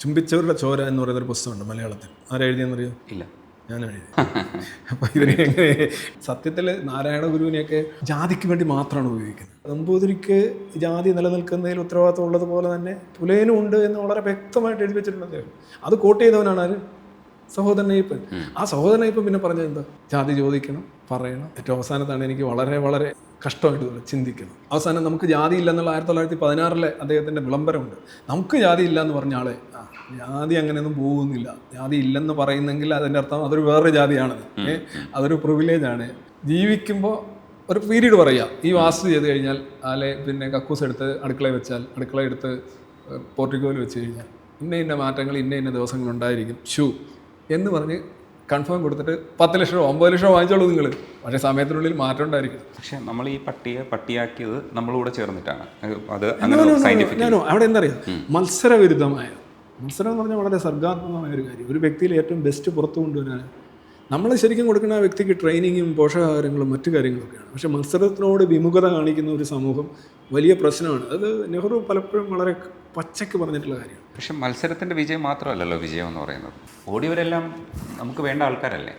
ചുംബിച്ചവരുടെ ചോര എന്ന് പറയുന്നൊരു പുസ്തകമുണ്ട് മലയാളത്തിൽ. ആരെഴുതിയെന്നറിയോ? ഇല്ല. ഞാൻ എഴുതി. അപ്പം ഇതിനെ എങ്ങനെ സത്യത്തിൽ നാരായണ ഗുരുവിനെയൊക്കെ ജാതിക്ക് വേണ്ടി മാത്രമാണ് ഉപയോഗിക്കുന്നത്. നമ്പൂതിരിക്ക് ജാതി നിലനിൽക്കുന്നതിൽ ഉത്തരവാദിത്വം ഉള്ളതുപോലെ തന്നെ പുലയനും ഉണ്ട് എന്ന് വളരെ വ്യക്തമായിട്ട് എഴുതി വെച്ചിട്ടുണ്ട് അദ്ദേഹം. അത് കോട്ട് ചെയ്തവനാണ് ആര്? സഹോദരൻ അയ്യപ്പൻ. ആ സഹോദരൻ അയ്യപ്പൻ പിന്നെ പറഞ്ഞത് എന്താ? ജാതി ചോദിക്കണം, പറയണം. ഏറ്റവും അവസാനത്താണ് എനിക്ക് വളരെ വളരെ കഷ്ടമായിട്ട് ചിന്തിക്കുന്നത്. അവസാനം നമുക്ക് ജാതി ഇല്ലെന്നുള്ള 1916 അദ്ദേഹത്തിൻ്റെ വിളംബരമുണ്ട്. നമുക്ക് ജാതി ഇല്ല എന്ന് പറഞ്ഞ ആളെ ജാതി അങ്ങനെയൊന്നും പോകുന്നില്ല. ജാതി ഇല്ലെന്ന് പറയുന്നെങ്കിൽ അതിൻ്റെ അർത്ഥം അതൊരു വേറൊരു ജാതിയാണ്, അതൊരു പ്രിവിലേജാണ്. ജീവിക്കുമ്പോൾ ഒരു പീരീഡ് പറയുക, ഈ വാസ്തു ചെയ്ത് കഴിഞ്ഞാൽ ആലെ പിന്നെ കക്കൂസ് എടുത്ത് അടുക്കളയിൽ വെച്ചാൽ, അടുക്കള എടുത്ത് പോർട്ടിക്കോയിൽ വെച്ച് കഴിഞ്ഞാൽ ഇന്ന മാറ്റങ്ങൾ ഇന്ന ദിവസങ്ങളുണ്ടായിരിക്കും എന്ന് പറഞ്ഞ് കൺഫേം കൊടുത്തിട്ട് 10 ലക്ഷമോ 50 ലക്ഷമോ വാങ്ങിച്ചോളൂ നിങ്ങൾ. പക്ഷേ സമയത്തിനുള്ളിൽ മാറ്റം ഉണ്ടായിരിക്കും. പക്ഷെ നമ്മൾ ഈ പട്ടിയാക്കിയത് നമ്മളൂടെ ചേർന്നിട്ടാണ്. അത് അവിടെ എന്താ പറയുക, മത്സരവിരുദ്ധമായ മത്സരം എന്ന് പറഞ്ഞാൽ വളരെ സർഗാത്മകമായ ഒരു കാര്യം. ഒരു വ്യക്തിയിൽ ഏറ്റവും ബെസ്റ്റ് പുറത്തു കൊണ്ടുവരാൻ നമ്മൾ ശരിക്കും കൊടുക്കുന്ന ആ വ്യക്തിക്ക് ട്രെയിനിങ്ങും പോഷകാഹാരങ്ങളും മറ്റു കാര്യങ്ങളൊക്കെയാണ്. പക്ഷേ മത്സരത്തിനോട് വിമുഖത കാണിക്കുന്ന ഒരു സമൂഹം വലിയ പ്രശ്നമാണ്. അത് നെഹ്റു പലപ്പോഴും വളരെ പച്ചയ്ക്ക് പറഞ്ഞിട്ടുള്ള കാര്യമാണ്. പക്ഷെ മത്സരത്തിൻ്റെ വിജയം മാത്രമല്ലല്ലോ വിജയം എന്ന് പറയുന്നത്. ഓടിയവരെല്ലാം നമുക്ക് വേണ്ട ആൾക്കാരല്ലേ.